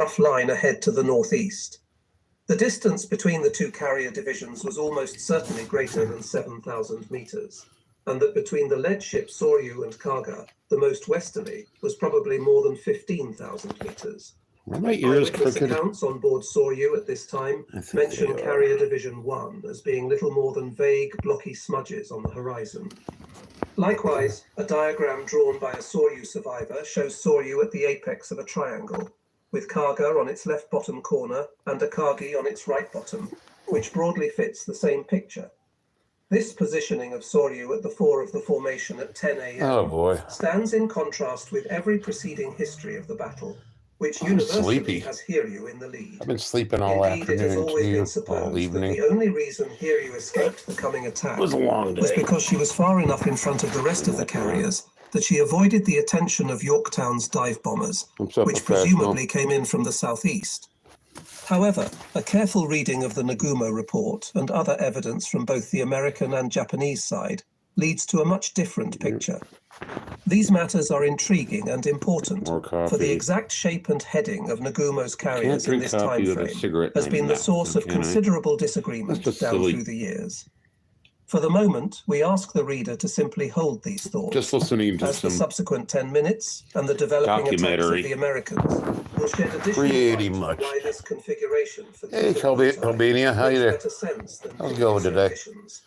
rough line ahead to the northeast. The distance between the two carrier divisions was almost certainly greater than 7,000 meters, and that between the lead ship Soryu and Kaga, the most westerly, was probably more than 15,000 meters. Eyewitness accounts on board Soryu at this time mention Carrier Division 1 as being little more than vague, blocky smudges on the horizon. Likewise, a diagram drawn by a Soryu survivor shows Soryu at the apex of a triangle, with Kaga on its left bottom corner and Akagi on its right bottom, which broadly fits the same picture. This positioning of Soryu at the fore of the formation at 10 a.m. stands in contrast with every preceding history of the battle, which universally has Hiryu in the lead. I've been sleeping all afternoon. It has always been supposed that the only reason Hiryu escaped the coming attack was because she was far enough in front of the rest of the carriers that she avoided the attention of Yorktown's dive bombers, which presumably came in from the southeast. However, a careful reading of the Nagumo report and other evidence from both the American and Japanese side leads to a much different picture. These matters are intriguing and important, for the exact shape and heading of Nagumo's carriers in this time frame has been the source of considerable disagreement down through the years. For the moment, we ask the reader to simply hold these thoughts, just listening to as the subsequent 10 minutes and the developing attacks of the Americans will shed additional light on why this configuration for the Albania, how you doing? How's it going today? Conditions.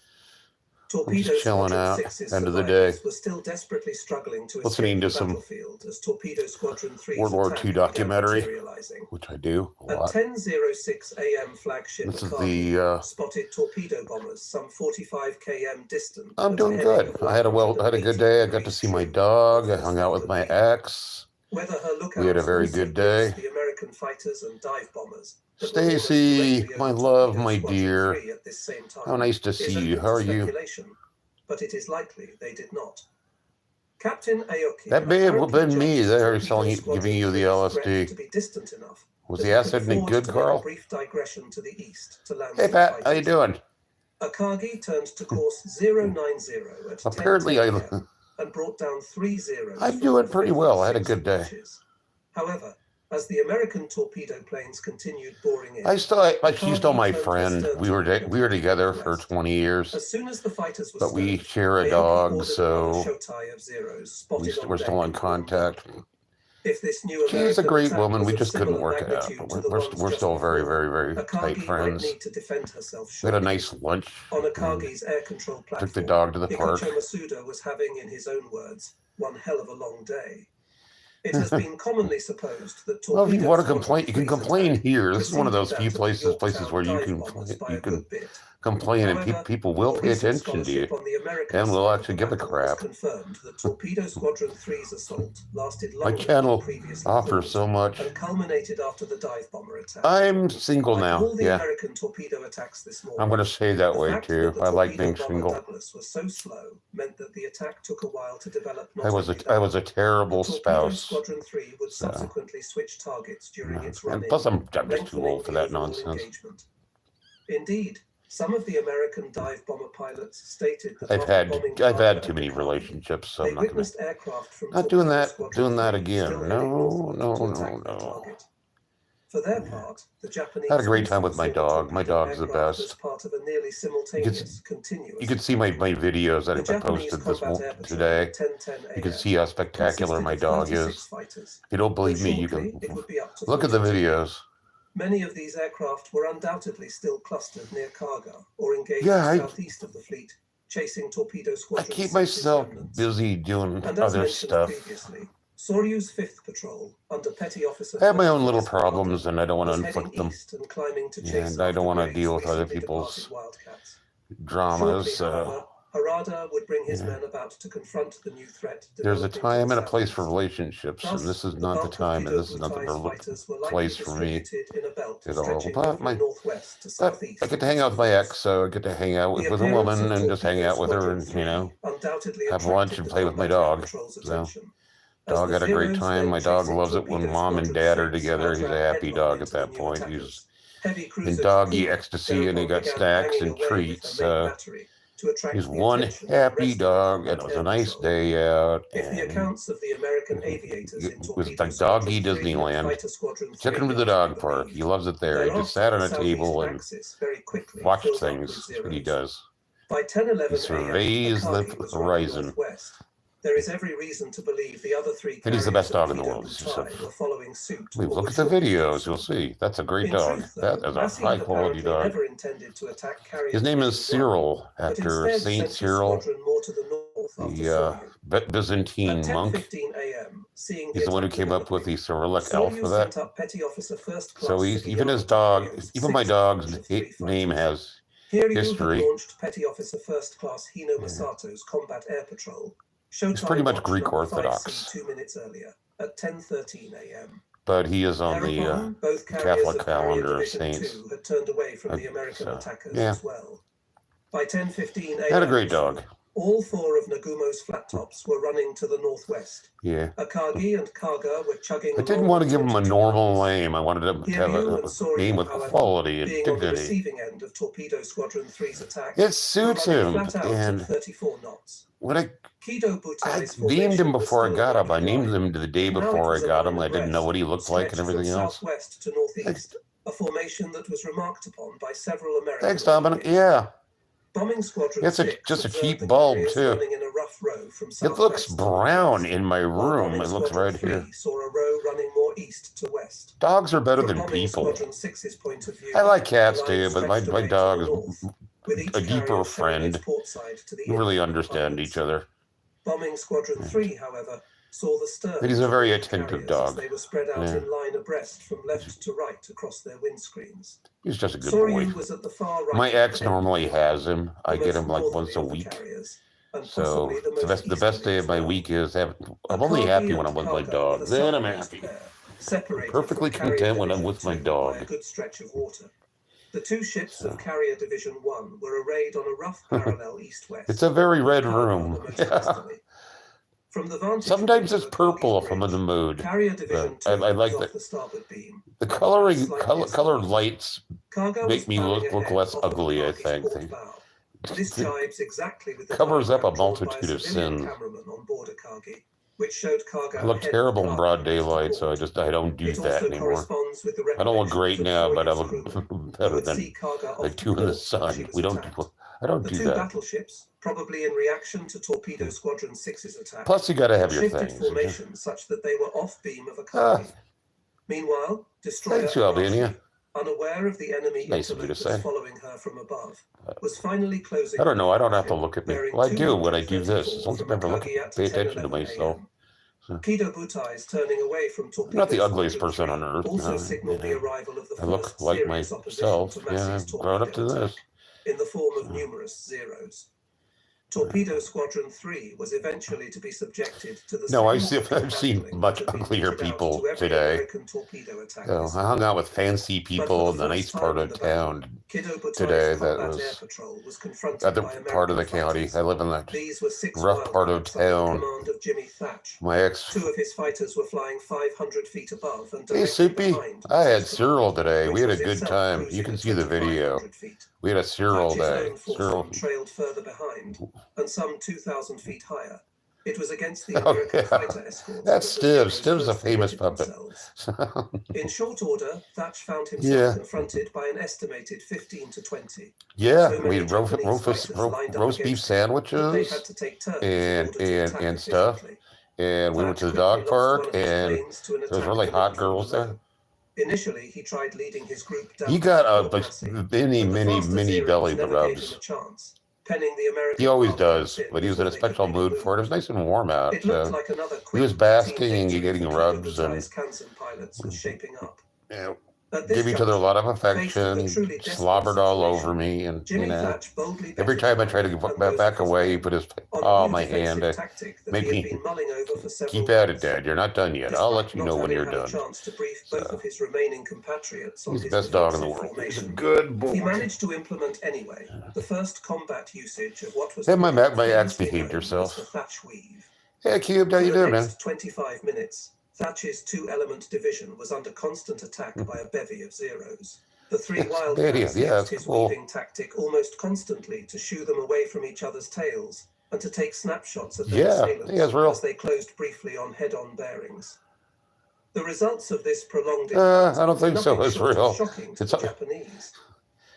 I'm just chilling out. End of the day. Was still desperately struggling to listening to some as Torpedo Squadron 3's World War II documentary, which I do a lot. At 10:06 a.m. flagship this is the spotted torpedo bombers some 45 km distant. I'm doing good. I had a good day. I got to see my dog. I hung out with my ex. We had a very good day. The American fighters and dive bombers. Stacy, my love, my dear. How nice to see you. How are you? But it is likely they did not. Captain Aoki. That may have been me there giving you the LSD. To be distant enough was the acid any good, Carl? Brief digression to the east to land. Hey Pat, how you doing? Akagi turned to course 090 at apparently 10 and brought down 3 zeros. I'm doing pretty well. I had a good day. However, as the American torpedo planes continued boring in, she's still my friend. We were together for 20 years. As soon as the fighters were but we share a dog, so we're still in contact. If this new she's a great woman. We just couldn't work it out. But we're still very, very, very tight friends. We had a nice lunch. On Akagi's air control platform, took the dog to the park. Masuda was having, in his own words, one hell of a long day. It has been commonly supposed that well, if you want to complain, you can complain here. This is one of those few places where you can complain and people will pay attention to you and will actually give a crap. My channel offers so much. I'm single now. Yeah, I'm going to say that way too. I like being single. I was a terrible spouse. Squadron 3 would subsequently switch targets during its run-in. And plus, I'm just too old for that nonsense. Indeed, some of the American dive bomber pilots stated that I've had too many relationships, so I'm not doing that again. No. For their part, the Japanese I had a great time with my dog. My dog's the best. You could see my videos that I posted today. You can see how spectacular my dog is. If you don't believe me, you can look at the videos. Many of these aircraft were undoubtedly still clustered near Kaga or engaged southeast of the fleet, chasing torpedo squadrons. I keep myself busy doing other stuff. Soryu's 5th Patrol, under Petty Officer... I have my own little problems, and I don't want to inflict them. And I don't want to deal with other people's dramas. Harada would bring his men about to confront the new threat. There's a time and a place for relationships, and this is not the time, and this is not the place for me. But I get to hang out with my ex, so I get to hang out with a woman and just hang out with her and, have lunch and play with my dog. So, dog had a great time. My dog loves it when mom and dad are together. He's a happy dog at that point. He's in doggy ecstasy, and he got snacks and treats. to attract He's the one attention of the happy rest of the dog, and combat it was a air nice patrol. day out. If the And accounts of the American aviators in it was Torpedo like doggy Squadron 3 and Disneyland. Fighter Squadron Took 3 him to the are dog be park. He believed, loves it there. He just thereafter sat on the a table southeast and axis very quickly watched filled up things. with That's what he Zeros. does. By 10:11 He a.m., surveys the Akagi was running horizon. northwest. There is every reason to believe the other three And he's the carriers best dog of in the Kido world. Butai were following suit. Wait, or look were at the shortly to do videos. so. You'll see. That's a great In dog. truth, though, That is a Massey high had quality apparently dog. never intended to attack carrier His name is Division 1, Cyril, but after instead Saint sent his Cyril, squadron more to the north after the Soryu. Byzantine At monk. 10:15 a.m., seeing He's the one who came up with the Cyrillic alphabet. sent up Petty Officer First Class So he's even his Sugiyama dog, with even my 6 dog's of 3 name fighters. has Hiryu history. had launched Petty Officer First Class Hino Masato's combat air patrol. He's pretty much Showtime Greek watched number Orthodox. 5C 2 minutes earlier at 10:13 a.m. But he is on the Thereupon, both carriers Catholic of Carrier calendar of Division saints. 2 had turned away from the American So, attackers yeah. as well. By 10:15 a.m., Had a great dog. all 4 of Nagumo's flat tops were running to the northwest. Yeah. Akagi and Kaga were chugging I didn't along want to at give him a 22 normal miles. name. I wanted him to have Hiryu a and Soryu, name with however, quality and being on the dignity. receiving end of Torpedo Squadron 3's attack, It suits were running him. flat out And at 34 knots. when I Kido I Butai's named formation him was before I still got a him. I wide named line. him the day Now it before I was a got line him. I didn't know abreast, what he looked like and stretched everything from else. southwest to northeast, a formation that was remarked upon by several American Thanks, Dominic. aviators. Yeah. Bombing Squadron It's 6 just a observed cheap the bulb, carriers too. running in a rough row from It looks southwest to brown northeast, in my while room. Bombing It looks Squadron right 3 here. saw a row running more east to west. Dogs are better From than Bombing people. Squadron 6's point of view, I like cats the line too, but my stretched away to dog the is north, with each a carrier deeper showing its friend. port side to the We really inland understand compartments. each other. Bombing Squadron 3, however, saw the stern And he's a very of the attentive carriers as dog. they were spread out Yeah. in line abreast from left to right across their windscreens. He's just a good Soryu boy. was at the far right. My of ex the normally has him. the I get most him like northerly once a of the week. carriers, and So possibly the most the best day easterly of my as well. week is I'm Akagi only happy when and I'm with my Kaga dog. were the Then I'm southernmost happy. pair, separated Perfectly from Carrier content when I'm Division with my 2 dog. by a good stretch of water. The 2 ships So of Carrier Division 1 were arrayed on a rough parallel east-west. it's a very red Kaga room. the most Yeah. westerly. From the vantage Sometimes point it's of purple Akagi's if I'm in the bridge, mood. Carrier Division 2 I like was the off the starboard beam. the perhaps coloring slightly colored astern. lights Kaga was make me plowing look ahead less off of ugly, I Akagi's think. port bow. This jives exactly with the Covers up a diagram drawn by multitude of civilian sins. cameraman on board Akagi, which showed Kaga I look ahead of terrible in Kaga broad to daylight, so port. I don't do It that also anymore. corresponds with the I don't look great recollections of now, but I Soryu's look crewmen, who better would than see Kaga I off do in the port when she sun. was We don't attacked. do I don't The do 2 that. battleships, probably in reaction to Torpedo Squadron 6's attack, Plus, you gotta have your shifted things. formation such that they were off beam of Ah, Akagi. Meanwhile, destroyer thanks, Albania. Arashi, unaware of the enemy Nice of you to interlopers say. following her from above, was finally closing. I don't know. I don't have to ship, look at me. bearing Well, I do when I do this. 234 As long as I from never look Akagi at at pay attention to 10:11 myself. a.m. So, Kido Butai's turning away from I'm Torpedo not the ugliest Squadron person 3 on earth. also No, signaled the arrival of the I look first like serious opposition myself. to Yeah, Massey's I've grown up to torpedo this. attack in the form of numerous Zeros. Torpedo Squadron 3 was eventually to be subjected to the No, same I've seen handling much that had been uglier meted out people to every today. American torpedo So attackers. I hung out with fancy But people for in the the nice first time part in of the battle, town. Kido Butai's Today, that combat was air patrol was confronted other by part of the American county. fighters. I live in that These were 6 rough part of wildcats under the town. command of Jimmy Thatch. My ex. 2 of his fighters were flying 500 feet above and Hey, directly Soupy. behind I had System, Cyril today. which We had a was good itself time. You cruising can at see the video. 2,500 feet. We had a Cyril Thatch's day. own Cyril. forcemen trailed further behind, and some 2,000 feet higher. It was against the Oh, American yeah. fighter escorts. That's that the Zeros Stiv's a first famous committed puppet. themselves. In short order, Thatch found himself Yeah. confronted by an estimated 15 to 20. Yeah, So we many had Japanese fighters lined up roast beef against him that they sandwiches, had to take turns and- in order to attack and stuff. efficiently. and we went Thatch to the quickly dog lost park, one of his and planes to an there was attack really from hot the girls below. there. Initially, he tried leading his group down He to got Fort a Massey, many, but the many, faster many Zeros belly never gave him rubs. a chance, penning the American He always combat does, in but he was in a before they could special make a mood move. for it. It was nice and warm out. It looked So like another he was quick basking routine and victory getting for rubs Kido and Butai's Kansen pilots was shaping up. yeah, At this gave each other a lot of juncture, faced with a affection. truly He desperate slobbered all situation, over me, and Jimmy Thatch boldly every betted time I tried to and get those back of his away, he men put his on paw a on my new defensive hand. tactic that Make he had me been mulling over for several keep at it, months. Dad. You're not done yet. I'll let Despite you not know when having you're had a done. chance to brief both So, of his remaining compatriots on he's the his best dog in the defensive world. He's a formation, good boy. he managed to implement anyway the first combat usage of what was Hey, my ex famously behaved known as herself. the Thatch Weave. Hey, Cube, how For you the doing, man? next 25 minutes, Thatch's 2-element division was under constant attack by a bevy of Zeros. The three It's a Wildcats video. Yeah, used that's his cool. weaving tactic almost constantly to shoo them away from each other's tails and to take snapshots of their Yeah, assailants it's real. as they closed briefly on head-on bearings. The results of this prolonged I don't think so. It's real. Shocking to It's the Japanese.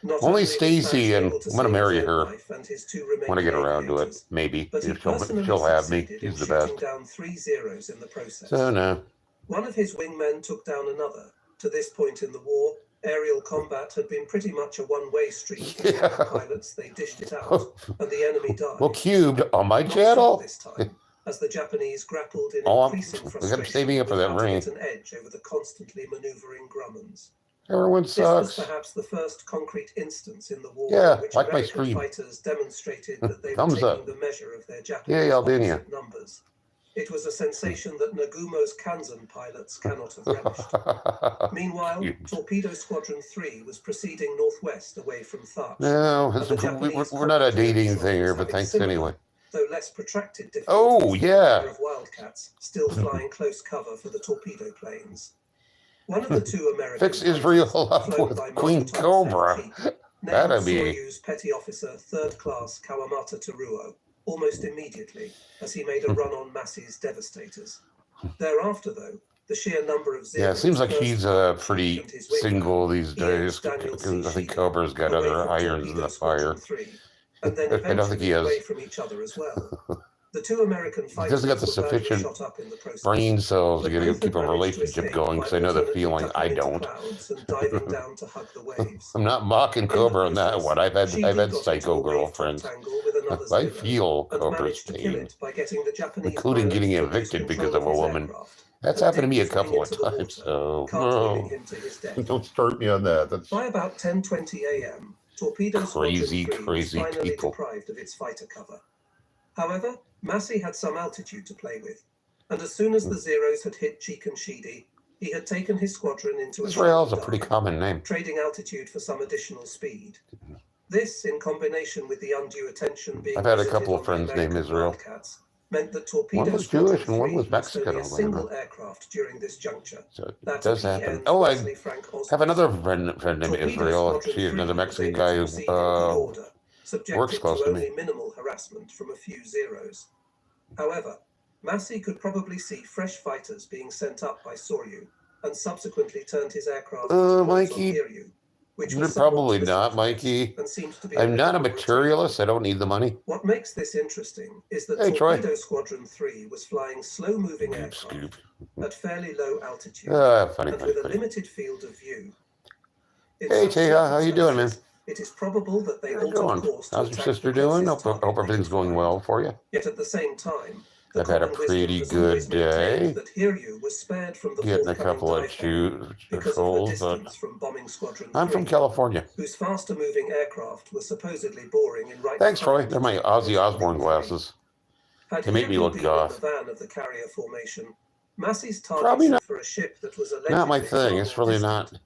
Not only was Stacy, Max and able to I'm gonna save marry his own her life and his two when I get remaining around to it. aviators, Maybe but he personally she'll have me. succeeded in She's the shooting best. down 3 Zeros in the process. So no. One of his wingmen took down another. To this point in the war, aerial combat had been pretty much a one-way street. Yeah. The pilots, they dished it out, and the enemy died. Well, cubed on my Not channel. so this time, as the Japanese grappled in Oh, increasing I'm frustration saving up for that with how to ring. get an edge over the constantly maneuvering Grummons. Everyone This was sucks. perhaps the first concrete instance in the war Yeah, in which like my American stream. fighters demonstrated that they were Thumbs taking up. the measure of their Yay, Japanese Albania. opposite numbers. It was a sensation that Nagumo's Kanzen pilots cannot have relished. Meanwhile, Huge. Torpedo Squadron 3 was proceeding northwest away from Thach. No, And the Japanese we're not a combat dating units thing here, was but having thanks similar, anyway. though less protracted Oh, difficulties yeah. of Wildcats still flying close cover for the torpedo planes. One of the two American Fix Israel up flown with by Queen Marshal Cobra. Tatsumi, That'd named be- Soyuz Petty Officer 3rd Class Kawamata Teruo almost immediately as he made a run on Massey's Devastators. Thereafter, though, the sheer number of Yeah, it seems like he's pretty and his wingman, single these days. Daniel I think C. Cobra's got away other from irons in Torpedo the fire. Squadron 3, and then I don't think he eventually has away from each other as well. The two American fighters doesn't got the were badly sufficient shot up in the process. brain cells to But get both keep a had managed to relationship escape going, by because I know the alternately feeling. ducking I into don't. clouds and diving down to hug the waves. I'm not mocking Cobra on that one. I've had Sheely got psycho into a wave girlfriends. tangle with another's I pillow feel and Cobra's managed to kill pain, it by getting the Japanese including pilot getting to lose evicted because control of a his woman. aircraft That's and happened to me a dip flying couple of into the times. water, So cartwheeling no, him to his death. don't start me on that. That's By about 10:20 a.m., Torpedo Crazy, Squadron 3 crazy was finally people. deprived of its fighter cover. However, Massey had some altitude to play with, and as soon as the Zeros had hit Cheek and Sheedy, he had taken his squadron into a Israel's a shallow pretty dive, common name. trading altitude for some additional speed. This, in combination with the undue attention being I've had a visited couple of on the friends named American Israel. Wildcats, meant that Torpedo One was Squadron Jewish and one 3 was Mexican, only I a believe. single aircraft during this juncture. So it That does PN happen. Oh, I Wesley Frank Oswald. have another friend named Torpedo Israel. Squadron She's 3 another was Mexican able guy to who proceed in good order, subjected works close to to only me. minimal harassment from a few Zeros. However, Massey could probably see fresh fighters being sent up by Soryu, and subsequently turned his aircraft to Mikey, Hiryu, which was somewhat probably not, specific Mikey. and seems to be I'm not a regular materialist. I don't need the money. routine. What makes this interesting is that Hey, Troy. Torpedo Squadron 3 was flying slow-moving Scoop, aircraft scoop. at fairly low altitude Funny, and funny, with a funny. limited field of view. In Hey, such Tia, how you doing, man? circumstances, it is probable that they How you altered doing? course to How's your attack sister the doing? closest Hope target they everything's could going find. well for you. Yet at the same time, the I've had a common wisdom pretty has good always maintained day. That Hiryu was spared from the Getting a forthcoming couple of dive bomb because of her trolls, but distance from bombing Squadron I'm 3, from California. whose faster-moving aircraft were supposedly boring in right. Thanks, Troy. behind They're my Ozzy Osbourne glasses. Had They make me Hiryu look been goth. in the van of the carrier formation, Massey's Probably targets not. for a ship that was allegedly Not my far thing. more It's really distant. not.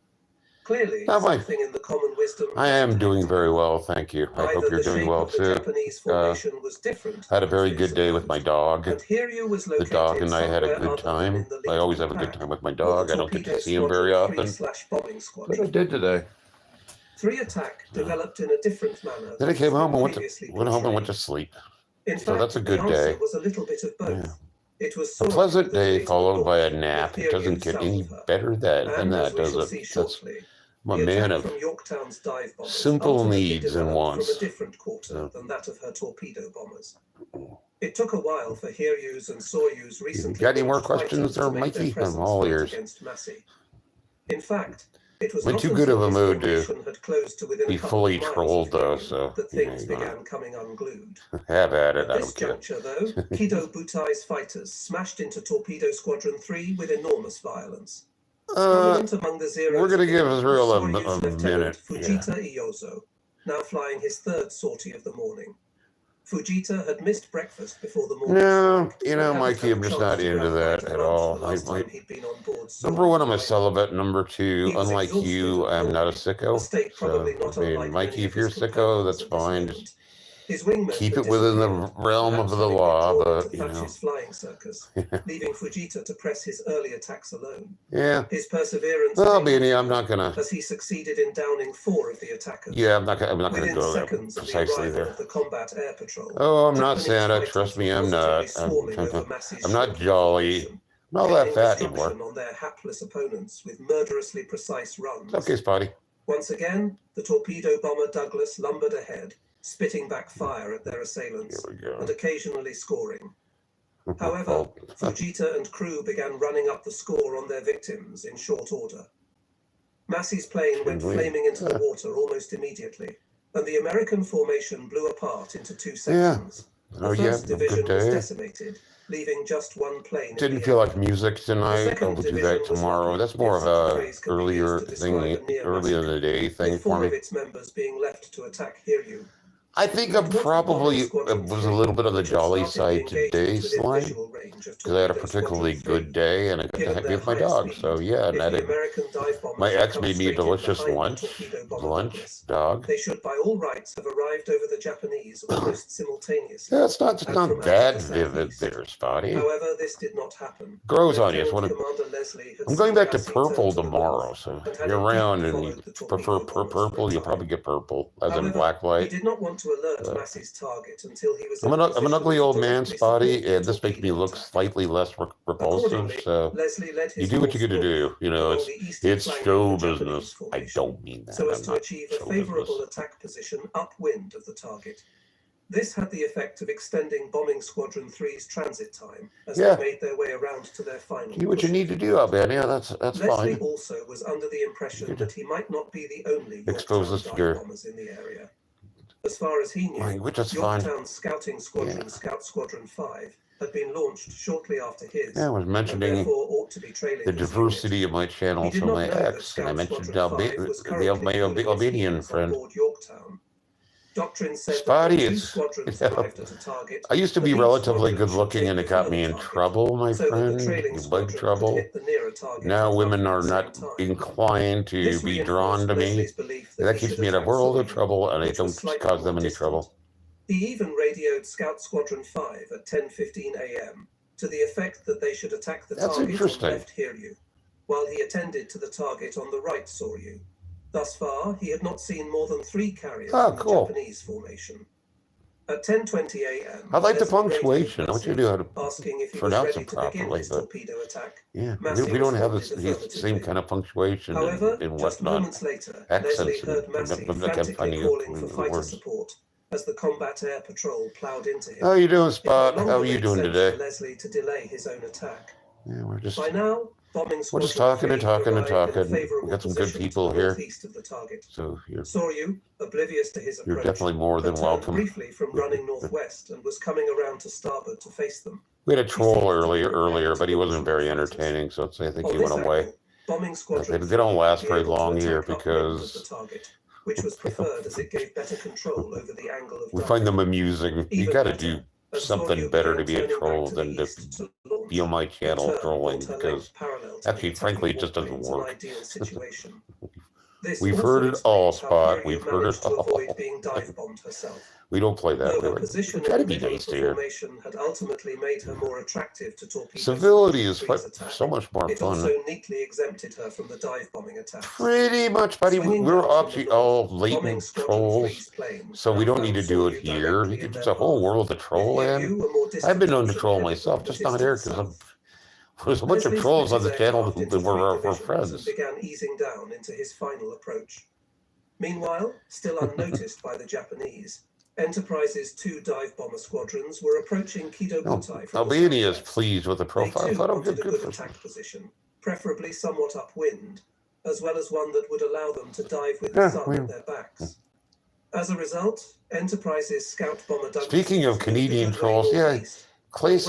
Clearly, Not my- something in the common wisdom. I am doing very well, thank you. I Either hope you're the doing shape well of the too. Japanese formation was different Had a than very they good day with my supposed. dog. And Hiryu was The located dog and I had a somewhere good other than time. in the lead I always of have a the good pack, time with my with dog. the I don't get to Torpedo see him very Squadron often. 3/bombing But I squadron. did today. 3 attack developed in a different manner. Then I than came home and previously went home and went to portrayed. sleep. In So fact, that's a good the answer day. was a little bit of both. Yeah. It was A sort of pleasant the day date followed by a north, nap. with It doesn't Hiryu get south any of her. better than And that, as we does shall it? see That's shortly, I'm a the man attack of from Yorktown's dive bombers simple ultimately needs and developed wants. from a different quarter than that of her torpedo bombers. It took a while for Hiryu's and Soyuz recently Got any more launched fighters questions to there, make their Mikey? I'm presence all felt ears. against Massey. In fact, it was I'm in not too good of until a his mood to formation had closed to within be a couple fully of miles of trolled, though, Hiryu so that yeah, things you're gonna began coming unglued. have at it. At I this don't care. juncture, though, Kido Butai's fighters smashed into Torpedo Squadron 3 with enormous violence. Prominent among the Zeros We're gonna give was Israel a Soyuz Lieutenant minute. Fujita Iyozo, now flying his third sortie of the morning. Fujita had missed breakfast before the morning. No, strike, you and know, hadn't Mikey, had a I'm just chance not to into grab that bite at of lunch all. the last time he'd been on board Number one, I'm a Soyuz. celibate. Number two, He was unlike exhausted you, and I'm not a lonely, a sicko. state So, probably not I mean, unlike Mikey, many if of you're his sicko, companions that's at this fine. moment. His wingmen keep had it within the disappeared, realm of perhaps the having law, withdrawn but, to you thatch know, his flying circus, leaving Fujita to press his early attacks alone. yeah. His perseverance Well, paid Beanie, off I'm not gonna. as he succeeded in downing 4 of the attackers. Yeah, I'm not gonna Within go there seconds of the precisely arrival there. of the combat air patrol, Oh, I'm not Japanese Santa. fighters Trust me, were I'm positively not. swarming over Massey's I'm not shrinking jolly. formation, I'm not all that raining fat destruction anymore. on their hapless opponents with murderously precise runs. It's okay, Spotty. Once again, the torpedo bomber Douglas lumbered ahead, spitting back fire at their assailants Here we go. and occasionally scoring. However, Fujita and crew began running up the score on their victims in short order. Massey's plane went flaming into the water almost immediately, and the American formation blew apart into 2 sections. Oh, The yeah, first good division was day. decimated, leaving just 1 plane. Didn't feel like music tonight. I'll do that tomorrow. That's more of a earlier thing, earlier in the day thing with for 4 me. of its members being left to attack Hiryu. I think I'm probably was a little bit on the jolly side today, Slime, because I had a particularly good day and I got to be with my dog. So yeah, and my ex made me a delicious lunch, dog. They should by all rights have arrived over the Japanese almost simultaneously. Yeah, it's not that vivid there, Spotty. However, this did not happen. Grows on you. I'm going back to purple tomorrow, so if you're around and you prefer purple, you'll probably get purple, as in black light. He did not want to alert Massey's target until he was. I'm an ugly old man, Spotty, and this makes me look slightly less repulsive. So you do what you got to do. You know, it's show business. I don't mean that. So as to achieve a favorable attack position upwind of the target. This had the effect of extending Bombing Squadron 3's transit time as they made their way around to their final. Do what you need to do, I bet. Yeah, that's Leslie fine. also was under the impression that he might not be the only Expose us to dive bombers in the area. As far as he knew, Yorktown Scouting Squadron, Scout Squadron 5, had been launched shortly after his. Yeah, I was mentioning ought to be trailing the diversity of my channel to my ex, and I mentioned my Albanian friend. Doctrine said Spotty, target, I used to be relatively good looking and it got me in trouble, my friend, bug trouble. Now women are not inclined to be drawn to me. That keeps me in a world of trouble and I don't cause them any trouble. He even radioed Scout Squadron 5 at 10:15 a.m. to the effect that they should attack the target on the left Hiryu, while he attended to the target on the right Soryu. Thus far, he had not seen more than 3 carriers in the Japanese formation. At 10:20 a.m., I like the punctuation. I want you to do how to asking if he pronounce was ready it to begin properly, his but torpedo attack. yeah, we don't have the same kind of punctuation However, in just whatnot. moments later, Accents Leslie heard Massey frantically calling for fighter words. support as the combat air patrol plowed into him. How you doing, Spot? It no How are longer you made doing sense today? for Leslie to delay his own attack. Yeah, we're just By now, Bombing we're just Squadron talking and 3 talking and arrived in a talking. We favourable got some good position people to the here, northeast of the target. so Soryu, oblivious to his approach, you're definitely more than turned welcome. briefly from running northwest and was coming around to starboard to face them. We had a troll earlier, but he wasn't very entertaining, so I think he went away. Bombing Squadron They don't last very able to long here attack upwind of because the target, which was preferred as it gave better control over the angle of we dive. find them amusing. You Even got to better, do as something Soryu better to began be a turning troll back to than the to east to launch, be on my channel turn trolling, water because length parallel to actually, the frankly, it attacking just doesn't warplanes, an work. ideal situation. This We've also heard it all, explains how Spot. Hiryu We've heard it managed to all. avoid being dive bombed herself. We don't play that Though way. her position We try in to the be middle nice of the here. formation had ultimately made her more attractive to torpedoes. Civility is attack. so much more It fun. also neatly exempted her from the dive bombing attacks. Pretty much, buddy. We're actually all latent trolls, so we don't need to do it here. You could just a whole world to troll in. I've been known to troll myself, just not here, because there's a bunch of trolls on the channel who were our friends. Began easing down into his final approach. Meanwhile, still unnoticed by the Japanese, Enterprise's 2 dive bomber squadrons were approaching Kido Butai from the Albania is southwest. pleased with the They profile. too I thought it wanted was a good good for attack position, preferably somewhat upwind, as well as one that would allow them to dive with the sun at their backs. As a result, Enterprise's scout bomber Douglas Speaking of Canadian trolls, yeah, case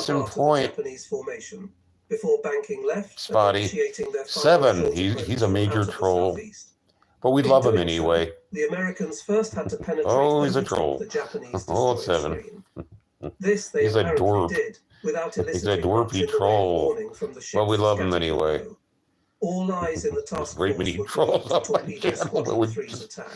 in point, Japanese formation, before banking left, Spotty, initiating their 7, he's a major troll, but we love him anyway. The Americans first had to penetrate He's a troll. the Japanese 7. This they He's a apparently dwarf. did without He's a eliciting much dwarfy in the way of troll. warning from the Well, we ship's love him scattered anyway. crew. All eyes in the task Great force many were trolls drawn to on my torpedo channel, but Squadron we 3's just attack.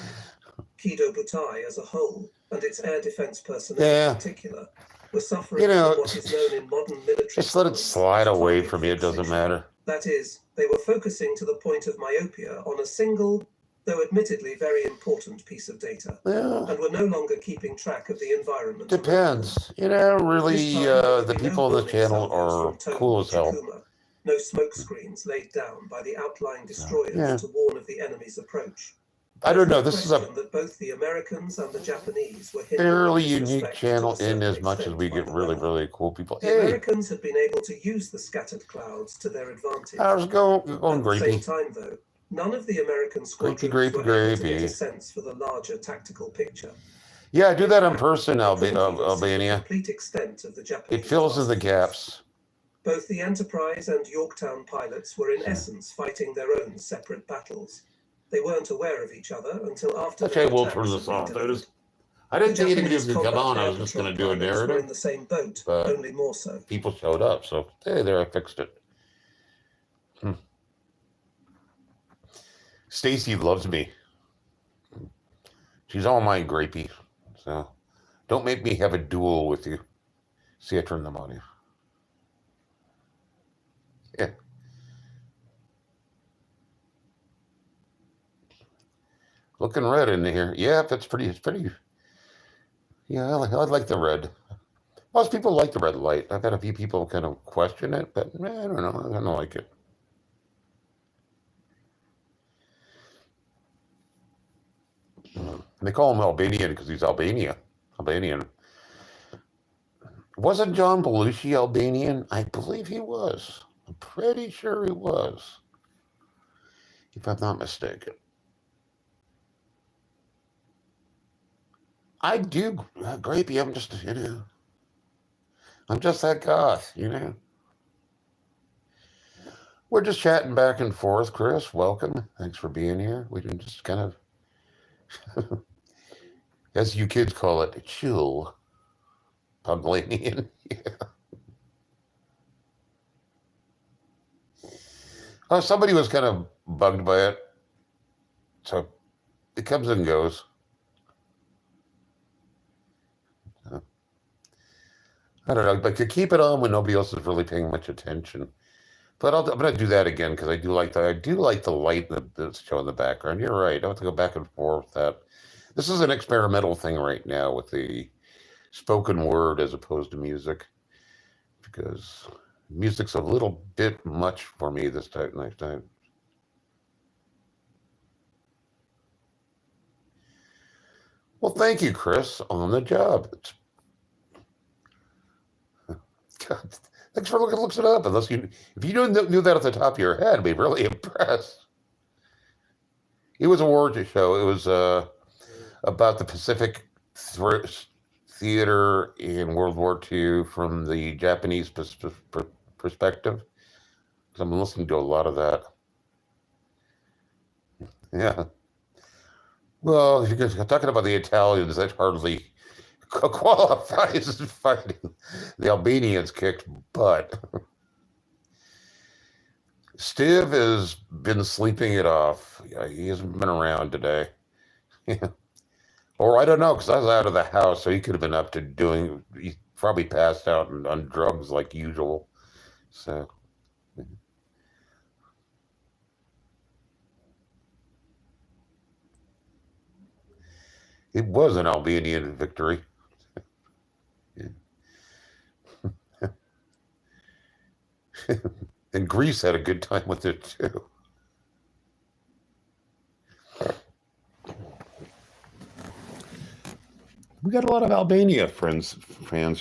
Kido Butai as a whole, and its air defense personnel in particular, were suffering from what is known in modern military just let it slide away from you. It doesn't matter. That is, they were focusing to the point of myopia on a single, though admittedly very important piece of data, and were no longer keeping track of the environment. Depends. Really, the people on the channel are cool as hell. No smoke screens laid down by the outlying destroyers to warn of the enemy's approach. I don't know. This is a that both the Americans and the Japanese were fairly unique channel in as much as we get really, really cool people. The Americans had been able to use the scattered clouds to their advantage. I was going greepy. At the same time, though, none of the American squadrons were able to get a sense for the larger tactical picture. Yeah, I do that in person, Albania. Complete extent of the Japanese. It fills in the gaps. Both the Enterprise and Yorktown pilots were in essence fighting their own separate battles. They weren't aware of each other until after. Okay, we'll turn this off. I didn't think anybody was going to come on. I was just going to do a narrative. In the same boat, only more so. People showed up, so hey, there, I fixed it. Stacy loves me. She's all mine, grapey. So don't make me have a duel with you. See, I turned them on you. Yeah. Looking red in here. Yeah, it's pretty. Yeah, I like the red. Most people like the red light. I've had a few people kind of question it, but I don't know. I don't like it. They call him Albanian because he's Albanian. Wasn't John Belushi Albanian? I believe he was. I'm pretty sure he was, if I'm not mistaken. I do, grapey. I'm just, I'm just that goth, We're just chatting back and forth, Chris. Welcome. Thanks for being here. We can just kind of, as you kids call it, chill. Poglanian. Yeah. Oh, somebody was kind of bugged by it. So it comes and goes. I don't know, but you keep it on when nobody else is really paying much attention. But I'm going to do that again because I do like the light that's showing in the background. You're right. I have to go back and forth with that. This is an experimental thing right now with the spoken word as opposed to music, because music's a little bit much for me this next time. Well, thank you, Chris. On the job. God, thanks for looking it up. If you knew that at the top of your head, I'd be really impressed. It was a word show. It was about the Pacific Theater in World War II from the Japanese perspective. Because I'm listening to a lot of that. Yeah. Well, if you're talking about the Italians, that hardly qualifies as fighting. The Albanians kicked butt. Steve has been sleeping it off. He hasn't been around today. Or I don't know, because I was out of the house, so he could have been up to he probably passed out on drugs like usual. So. It was an Albanian victory. And Greece had a good time with it too. We got a lot of Albania fans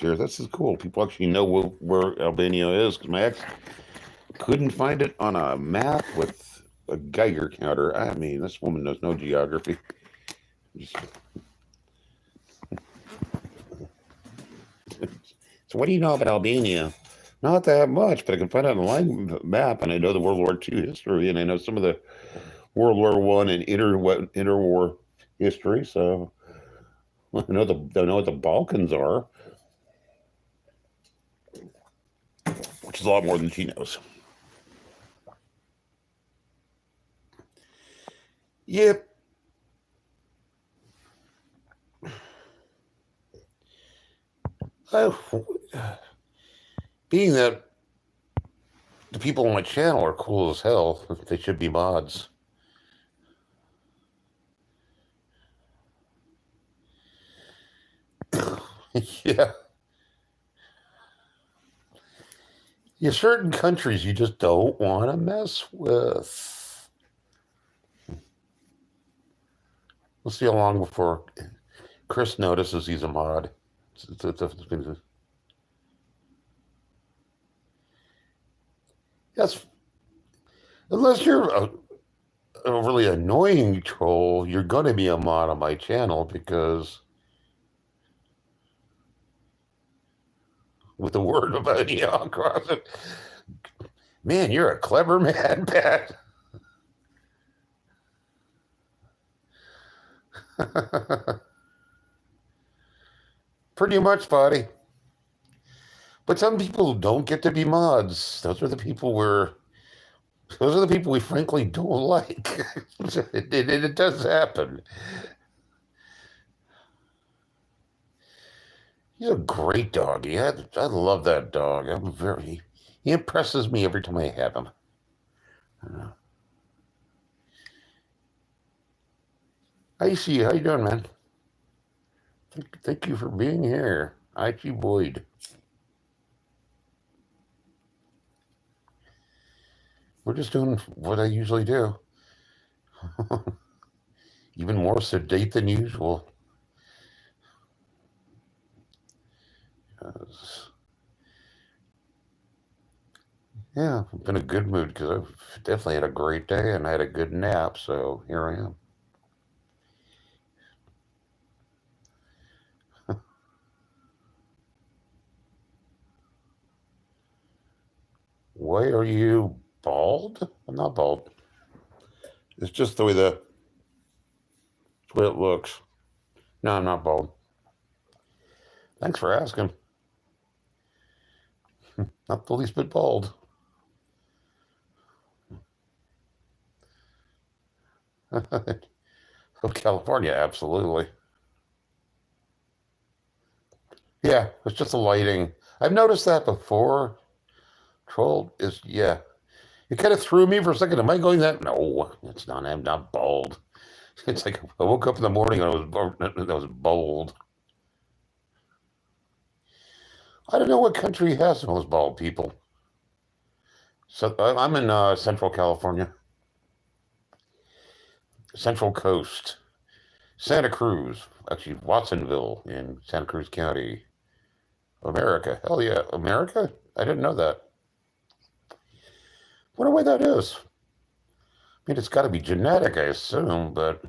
here. This is cool. People actually know where Albania is, because my ex couldn't find it on a map with a Geiger counter. I mean, this woman knows no geography. So what do you know about Albania? Not that much, but I can find it on a line map, and I know the World War II history, and I know some of the World War I and interwar history, so I know what the Balkans are, which is a lot more than she knows. Yep. Being that the people on my channel are cool as hell, they should be mods. Yeah. Yeah, certain countries you just don't want to mess with. We'll see how long before Chris notices he's a mod. Yes, unless you're a really annoying troll, you're going to be a mod on my channel because with the word about you across it, man, you're a clever man, Pat. Pretty much, buddy. But some people don't get to be mods. Those are the people we frankly don't like. It does happen. He's a great dog. I love that dog. He impresses me every time I have him. Hi, see you. How you doing, man? Thank you for being here. I.G. Boyd. We're just doing what I usually do. Even more sedate than usual. Yeah, I've been in a good mood because I've definitely had a great day and I had a good nap, so here I am. Why are you bald? I'm not bald. It's just the way it looks. No, I'm not bald. Thanks for asking. Not the least bit bald. Oh, California, absolutely. Yeah, it's just the lighting. I've noticed that before. Troll is, yeah. It kind of threw me for a second. Am I going that? No, it's not. I'm not bald. It's like I woke up in the morning and I was bald. I don't know what country has the most bald people. So I'm in Central California. Central Coast. Santa Cruz. Actually, Watsonville in Santa Cruz County. America. Hell yeah. America? I didn't know that. Wonder why that is. I mean, it's got to be genetic, I assume, but...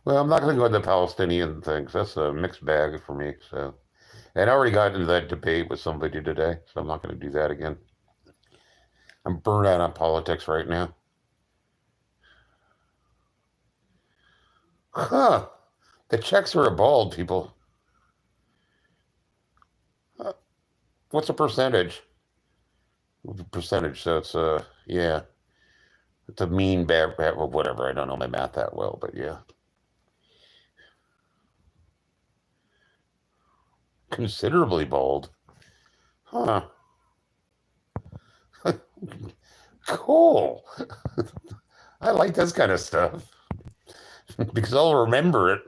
Well, I'm not going to go into the Palestinian things. That's a mixed bag for me. So, and I already got into that debate with somebody today, so I'm not going to do that again. I'm burned out on politics right now. Huh. The Czechs are bald, people. What's the percentage? Percentage, so it's, yeah. It's a mean, bad, well, whatever. I don't know my math that well, but yeah. Considerably bald. Huh. Cool. I like this kind of stuff because I'll remember it.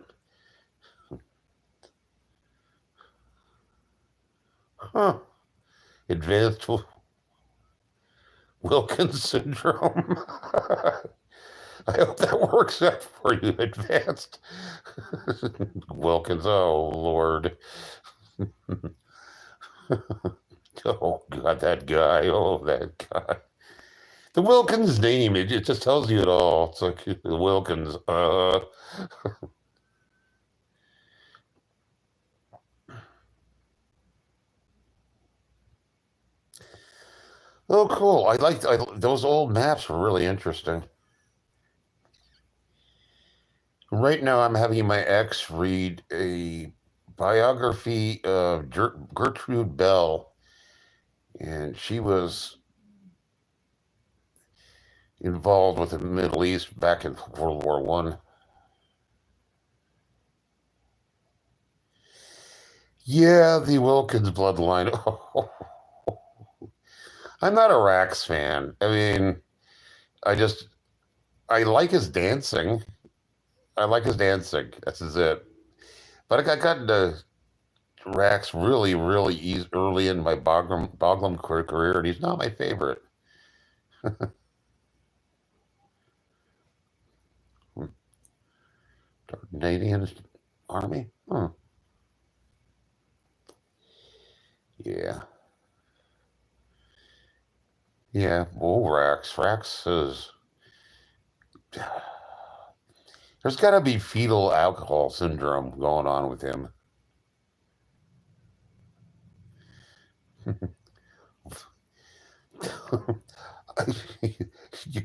Huh. Advanced Wilkins syndrome. I hope that works out for you, advanced Wilkins. Oh, Lord. Oh, God, that guy. Oh, that guy. The Wilkins name, it just tells you it all. It's like the Wilkins. Oh, cool. Those old maps were really interesting. Right now, I'm having my ex read a biography of Gertrude Bell, and she was involved with the Middle East back in World War One. Yeah, the Wilkins bloodline. I'm not a Rax fan. I mean, I like his dancing. This is it. But I got into Rax really, really early in my Boglum career, and he's not my favorite. Canadian Army? Yeah. Yeah. Oh, Rax. Rax is... There's got to be fetal alcohol syndrome going on with him.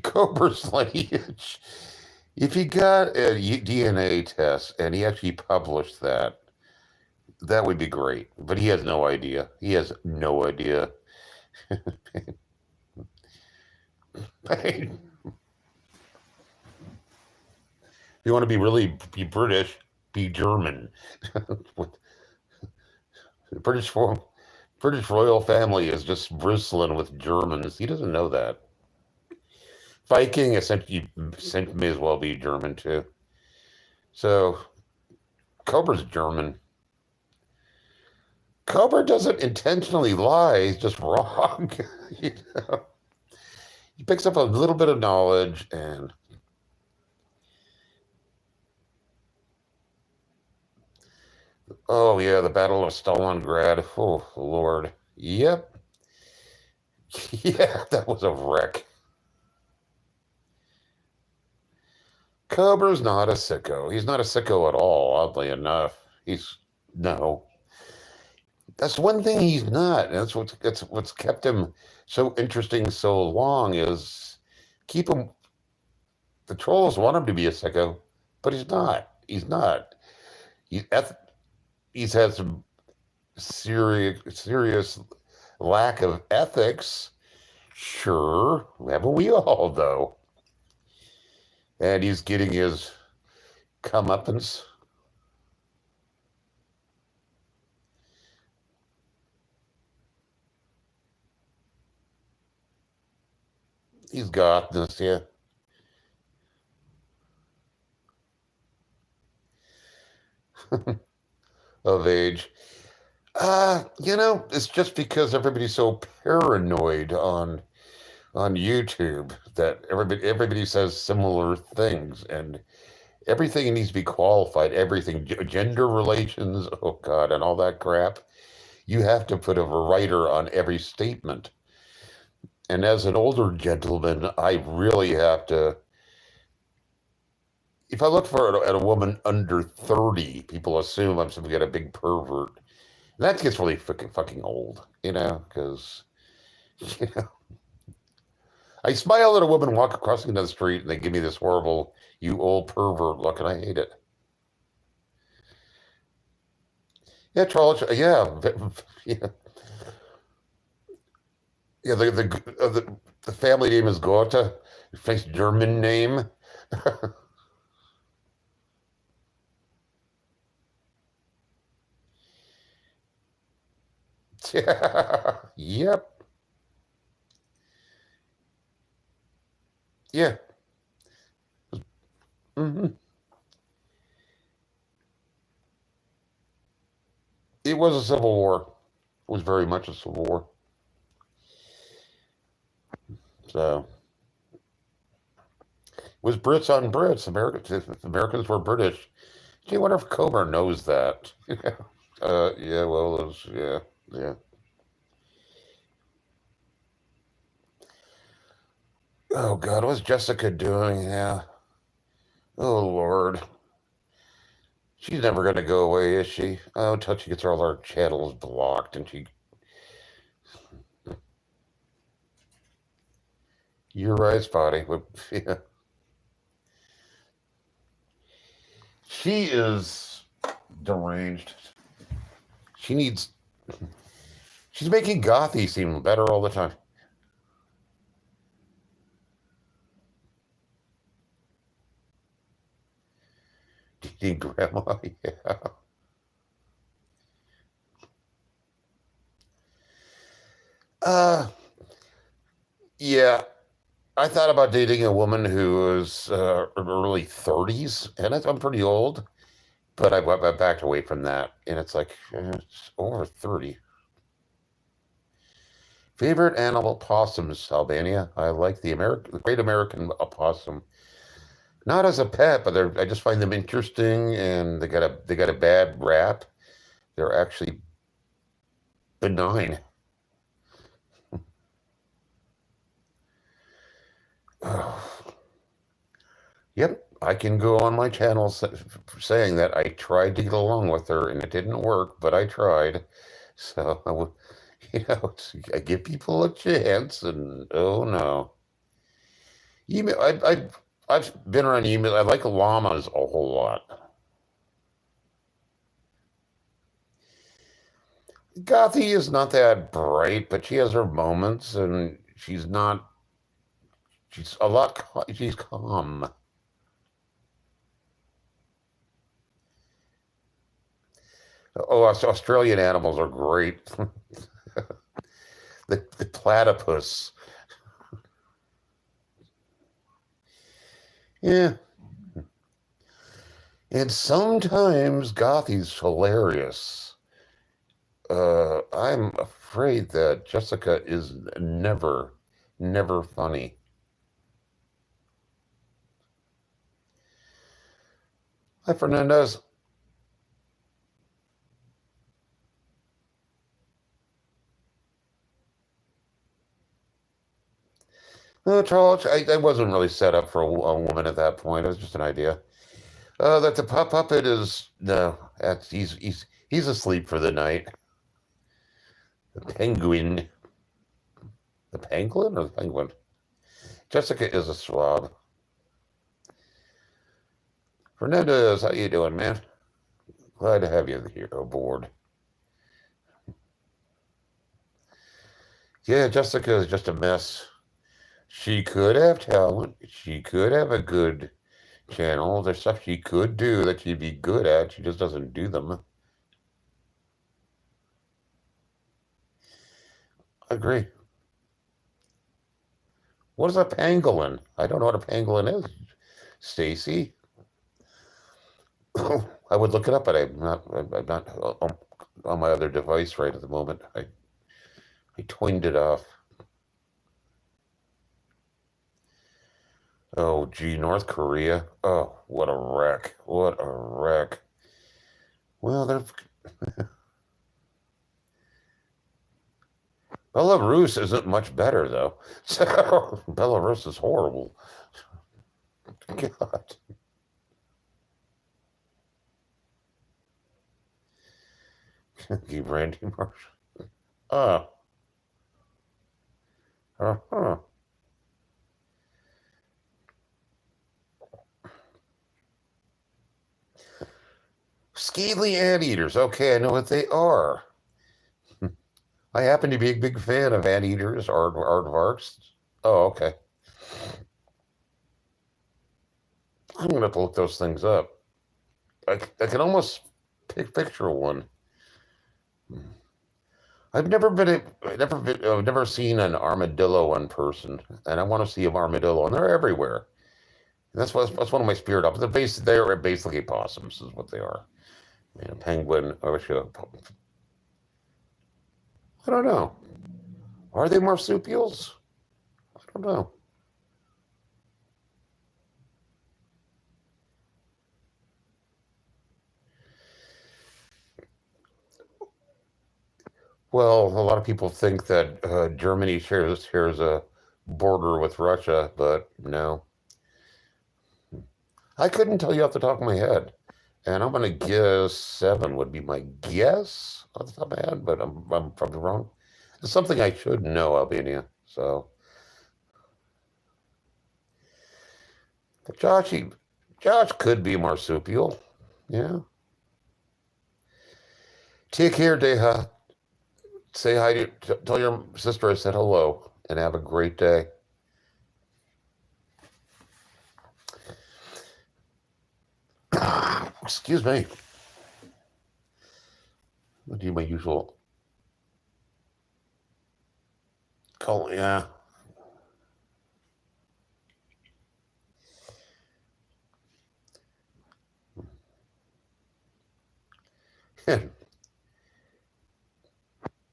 Cobra's lineage. If he got a DNA test and he actually published that, that would be great. But he has no idea. He has no idea. If you want to be British, be German. The British royal family is just bristling with Germans. He doesn't know that. Viking essentially may as well be German too. So Cobra's German. Cobra doesn't intentionally lie, he's just wrong. You know? He picks up a little bit of knowledge and oh yeah, the Battle of Stalingrad. Oh Lord. Yep. Yeah, that was a wreck. Cobra's not a sicko. He's not a sicko at all, oddly enough. No. That's one thing he's not. That's what's kept him so interesting so long is keep him. The trolls want him to be a sicko, but he's not. He's not. He's had some serious lack of ethics. Sure, haven't we all though? And he's getting his comeuppance. He's got this, yeah. Of age. It's just because everybody's so paranoid on YouTube that everybody says similar things and everything needs to be qualified. Everything, gender relations, oh God, and all that crap. You have to put a writer on every statement. And as an older gentleman, I really have to. If I look at a woman under 30, people assume I'm some kind of big pervert. And that gets really fucking old, because, I smile at a woman walk crossing down the street and they give me this horrible, you old pervert look, and I hate it. Yeah, Charles, yeah. Yeah. Yeah, the family name is Gotha. Nice German name. Yeah. Yep. Yeah. Mm-hmm. It was a civil war. It was very much a civil war. So it was Brits on Brits. Americans were British. Gee, I wonder if Cobra knows that. Yeah, well, yeah. Oh God, what's Jessica doing? Yeah. Oh Lord. She's never gonna go away, is she? Oh, until she gets all her channels blocked and she. You're right, Spotty. Yeah. She is deranged. She's making Gothy seem better all the time. Eating grandma, yeah. Yeah, I thought about dating a woman who was early 30s, and I'm pretty old, but I backed away from that, and it's like, it's over 30. Favorite animal possums, Albania. I like the Great American Opossum. Not as a pet, but I just find them interesting, and they got a bad rap. They're actually benign. Yep, I can go on my channel saying that I tried to get along with her and it didn't work, but I tried. So I give people a chance, and oh no, email. I've been around email. I like llamas a whole lot. Gothy is not that bright, but she has her moments, and she's not. She's a lot. She's calm. Oh, Australian animals are great. The platypus. Yeah. And sometimes Gothy's hilarious. I'm afraid that Jessica is never, never funny. Hi, Fernandez. No, Charles, I wasn't really set up for a woman at that point. It was just an idea. That the puppet is no, he's asleep for the night. The penguin, the pangolin or the penguin? Jessica is a swab. Fernandez, how you doing, man? Glad to have you here aboard. Yeah, Jessica is just a mess. She could have talent. She could have a good channel. There's stuff she could do that she'd be good at. She just doesn't do them. I agree. What is a pangolin? I don't know what a pangolin is. Stacy? I would look it up, but I'm not on my other device right at the moment. I twined it off. Oh, gee, North Korea. Oh, what a wreck. What a wreck. Well, they're... Belarus isn't much better, though. So, Belarus is horrible. God. Keep Randy Marsh. Uh-huh. Scaly anteaters. Okay, I know what they are. I happen to be a big fan of anteaters, aardvarks. Oh, okay. I'm going to have to look those things up. I can almost picture one. I've never seen an armadillo in person, and I want to see an armadillo, and they're everywhere. And that's one of my spirit up. They're basically possums, is what they are. I mean, a penguin. I don't know. Are they marsupials? I don't know. Well, a lot of people think that Germany shares a border with Russia, but no. I couldn't tell you off the top of my head. And I'm going to guess 7 would be my guess off the top of my head, but I'm probably wrong. It's something I should know, Albania. So, but Josh could be marsupial. Yeah. Take care, Deha. Say hi tell your sister I said hello, and have a great day. Excuse me. I'll do my usual call. Yeah.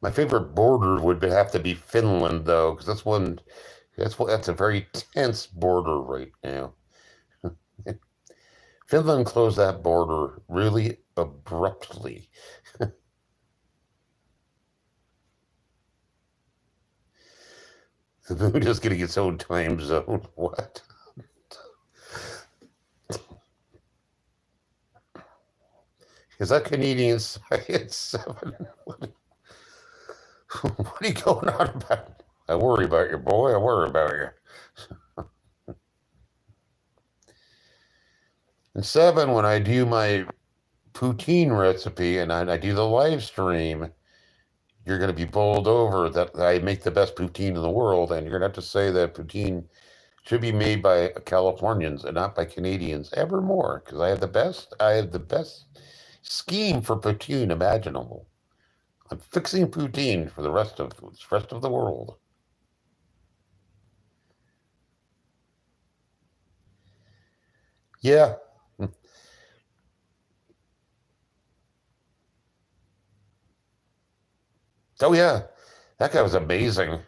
My favorite border would have to be Finland, though, because that's a very tense border right now. Finland closed that border really abruptly. The moon is getting its own time zone. What? Is that Canadian Science 7? What are you going on about? I worry about you, boy. I worry about you. And 7, when I do my poutine recipe and I do the live stream, you're going to be bowled over that I make the best poutine in the world, and you're going to have to say that poutine should be made by Californians and not by Canadians evermore, because I have the best scheme for poutine imaginable. I'm fixing poutine for the rest of the world. Yeah. Oh yeah, that guy was amazing.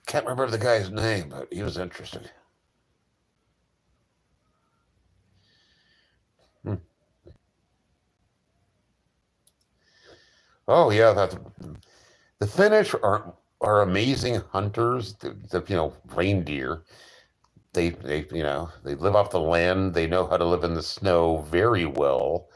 Can't remember the guy's name, but he was interesting. Oh yeah, the Finnish are amazing hunters. The reindeer. They they live off the land. They know how to live in the snow very well.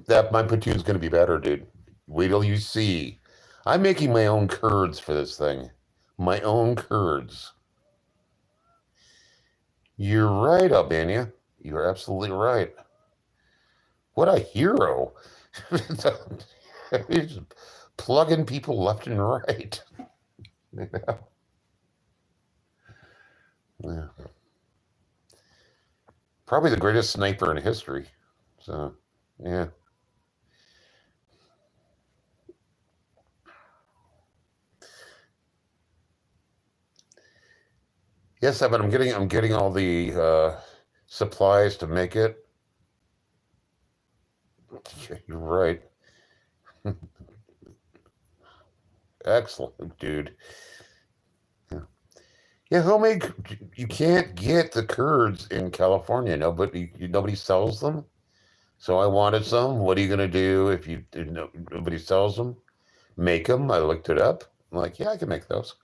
That my poutine going to be better, dude. Wait till you see. I'm making my own curds for this thing. My own curds. You're right, Albania. You're absolutely right. What a hero. He's plugging people left and right. Yeah. Probably the greatest sniper in history. So, yeah. Yes, but I'm getting all the supplies to make it. You're right. Excellent, dude. Yeah, homemade. You can't get the curds in California. Nobody sells them. So I wanted some. What are you gonna do if nobody sells them? Make them. I looked it up. I'm like, yeah, I can make those.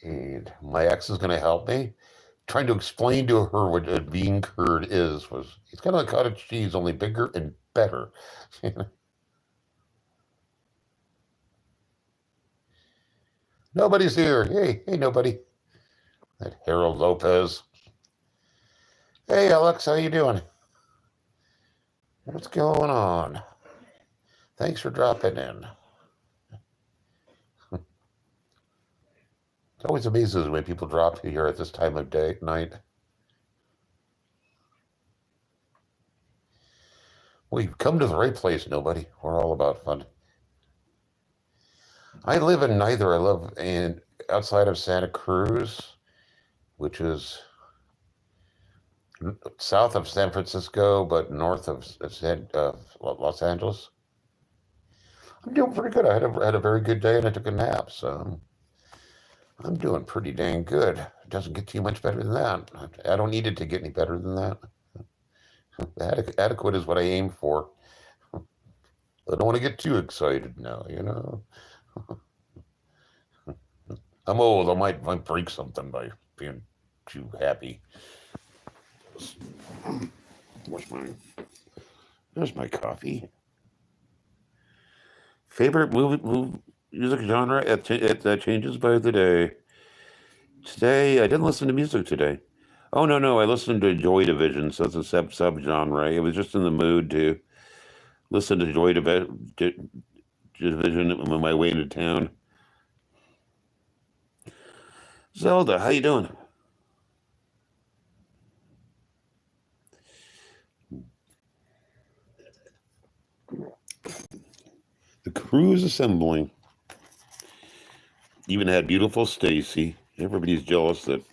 And my ex is gonna help me. Trying to explain to her what a bean curd is was it's kind of like cottage cheese, only bigger and better. Nobody's here. Hey, nobody. That Harold Lopez. Hey, Alex, how you doing? What's going on? Thanks for dropping in. It always amazes when people drop here at this time of night. Well, you've come to the right place, nobody. We're all about fun. I live in neither. I live outside of Santa Cruz, which is south of San Francisco, but north of Los Angeles. I'm doing pretty good. I had a very good day, and I took a nap, so I'm doing pretty dang good. It doesn't get too much better than that. I don't need it to get any better than that. Adequate is what I aim for. I don't want to get too excited now, I'm old. I might break something by being too happy. There's my coffee. Favorite music genre? It changes by the day. Today, I didn't listen to music today. Oh, no. I listened to Joy Division, so it's a sub-genre. I was just in the mood to listen to Joy Division on my way into town. Zelda, how you doing? crew is assembling. Even had beautiful Stacy. Everybody's jealous that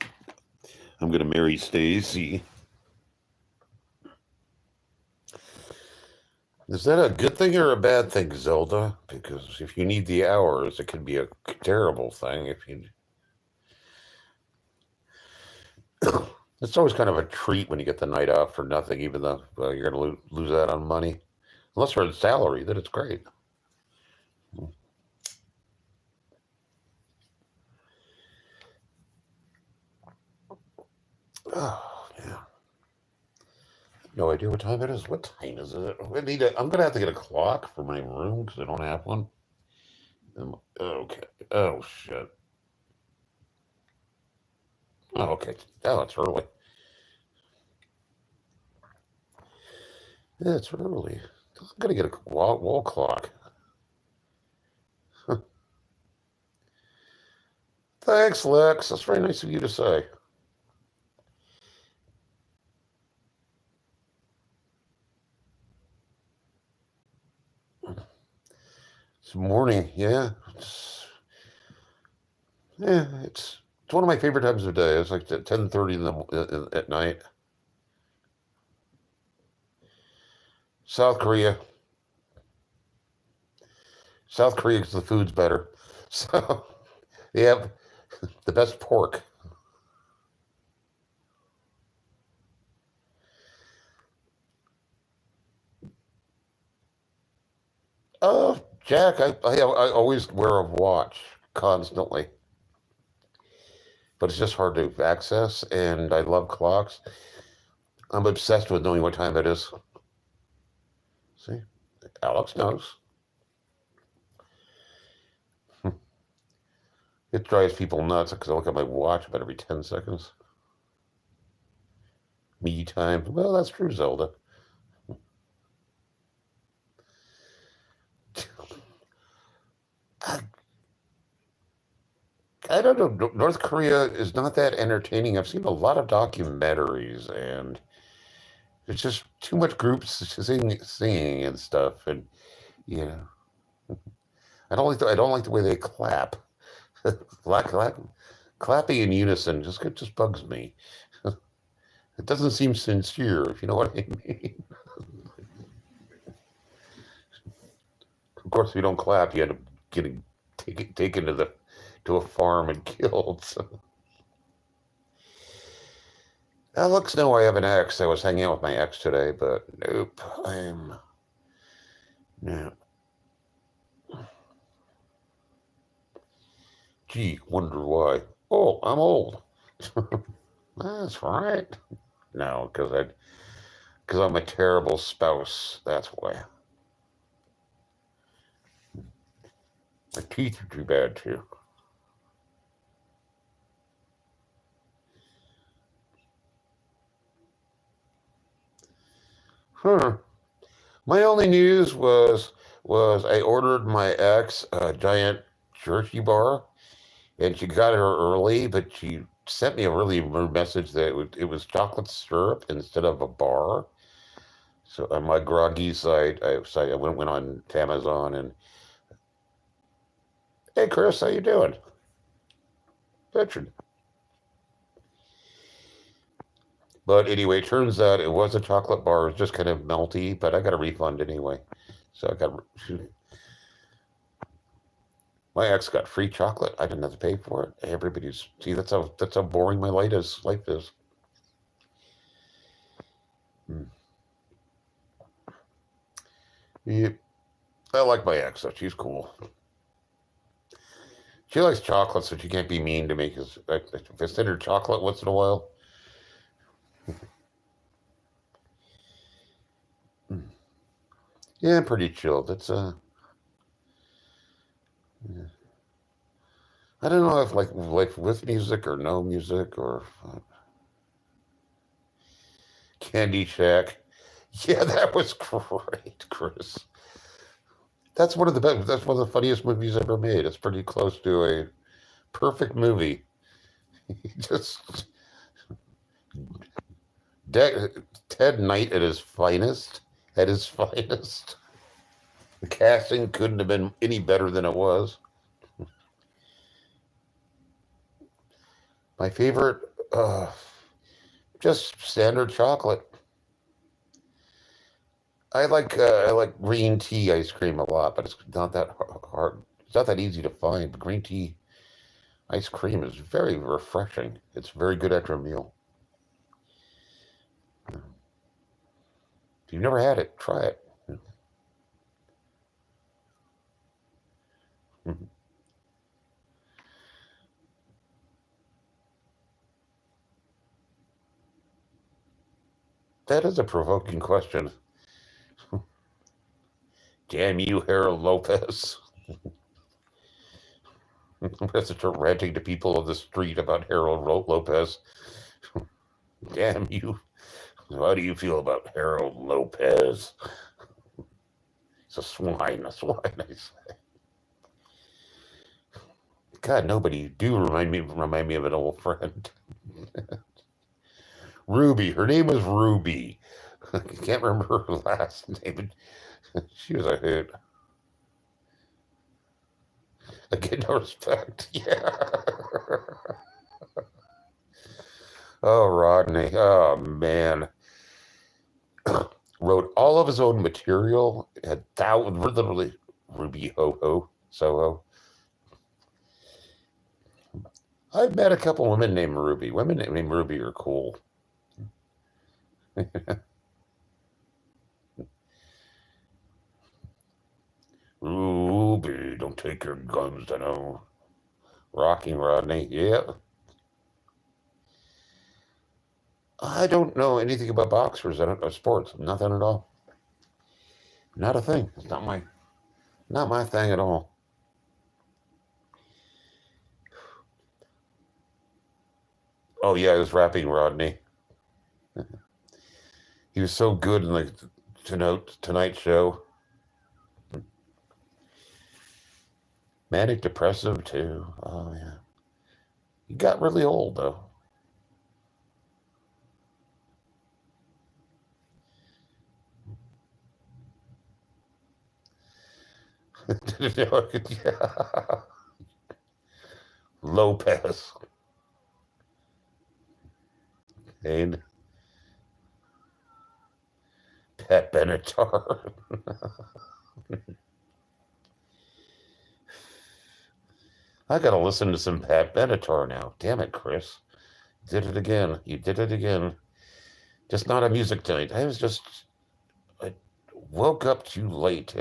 I'm going to marry Stacy. Is that a good thing or a bad thing, Zelda? Because if you need the hours, it could be a terrible thing. If you, it's always kind of a treat when you get the night off for nothing, even though you're going to lose out on money. Unless you're on salary, then it's great. Oh, yeah. No idea what time it is. What time is it? I'm going to have to get a clock for my room because I don't have one. Okay. Oh, shit. Oh, okay. Oh, it's early. Yeah, it's early. I'm going to get a wall clock. Thanks, Lex. That's very nice of you to say. It's morning, yeah. It's one of my favorite times of day. It's like 10:30 at night. South Korea. South Korea because the food's better. So they have the best pork. Oh, Jack, I always wear a watch constantly. But it's just hard to access, and I love clocks. I'm obsessed with knowing what time it is. See? Alex knows. It drives people nuts because I look at my watch about every 10 seconds. Me time. Well, that's true, Zelda. I don't know. North Korea is not that entertaining. I've seen a lot of documentaries, and it's just too much groups singing and stuff. And you know, I don't like the way they clap. Clapping in unison just bugs me. It doesn't seem sincere, if you know what I mean. Of course, if you don't clap, you end up getting taken to a farm and killed. So. Alex, no, I have an ex. I was hanging out with my ex today, but nope, no. Gee, wonder why. Oh, I'm old. That's right. No, because I'm a terrible spouse. That's why. My teeth are too bad too. My only news was I ordered my ex a giant jerky bar, and she got her early, but she sent me a really rude message that it was chocolate syrup instead of a bar. So on my groggy side, I went on to Amazon and, hey Chris, how you doing? Richard. But anyway, it turns out it was a chocolate bar. It was just kind of melty, but I got a refund anyway. So my ex got free chocolate. I didn't have to pay for it. That's how boring my life is. Yeah, I like my ex, though. She's cool. She likes chocolate, so she can't be mean to me. Because if I send her chocolate once in a while, yeah, pretty chilled. It's yeah. I don't know if like with music or no music or Candy Shack. Yeah, that was great, Chris. That's one of the best. That's one of the funniest movies ever made. It's pretty close to a perfect movie. Just Ted Knight at his finest. At his finest. The casting couldn't have been any better than it was. My favorite, just standard chocolate. I like green tea ice cream a lot, but it's not that hard. It's not that easy to find. But green tea ice cream is very refreshing. It's very good after a meal. If you've never had it, try it. That is a provoking question. Damn you, Harold Lopez. That's such a ranting to people of the street about Harold Lopez. Damn you. How do you feel about Harold Lopez? He's a swine, I say. God, nobody do remind me of an old friend. Ruby. Her name was Ruby. I can't remember her last name. She was a hoot. I get no respect. Yeah. Oh, Rodney. Oh, man. Wrote all of his own material. Had literally Ruby Ho Soho. I've met a couple women named Ruby. Women named Ruby are cool. Ruby, don't take your guns to no. Rocking Rodney, yeah. I don't know anything about boxers. I don't know sports. Nothing at all. Not a thing. It's not my thing at all. Oh yeah, I was rapping Rodney. He was so good in the Tonight Show. Manic depressive too. Oh yeah. He got really old though. Yeah. Lopez. And Pat Benatar. I gotta listen to some Pat Benatar now. Damn it, Chris. Did it again. You did it again. Just not a music night. I woke up too late.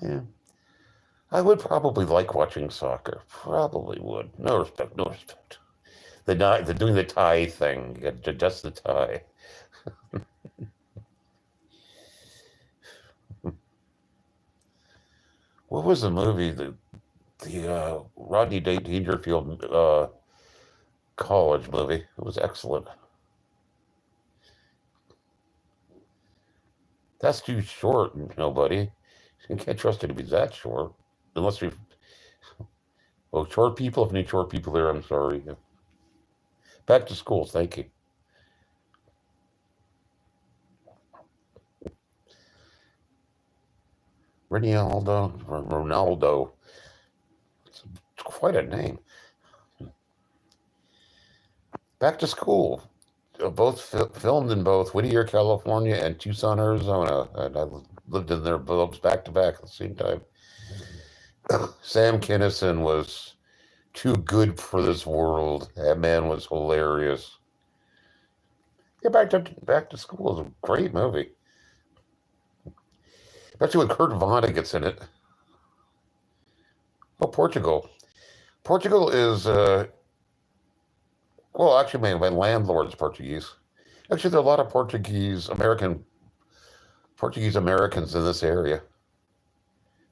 Yeah. I would probably like watching soccer. Probably would. No respect. They're doing the tie thing. You got to adjust the tie. What was the movie? The Rodney Dangerfield college movie. It was excellent. That's too short, nobody. You can't trust it to be that short. Unless you... Well, short people, if any short people there, I'm sorry. Back to school, thank you. Ronaldo. It's quite a name. Back to school. Both filmed in both Whittier, California and Tucson, Arizona. And I lived in their both back to back at the same time. Sam Kinison was too good for this world. That man was hilarious. Yeah, back to school is a great movie. Especially with Kurt Vonnegut's in it. Oh, Portugal. Portugal is, well, actually, my landlord's Portuguese. Actually, there are a lot of Portuguese Americans in this area.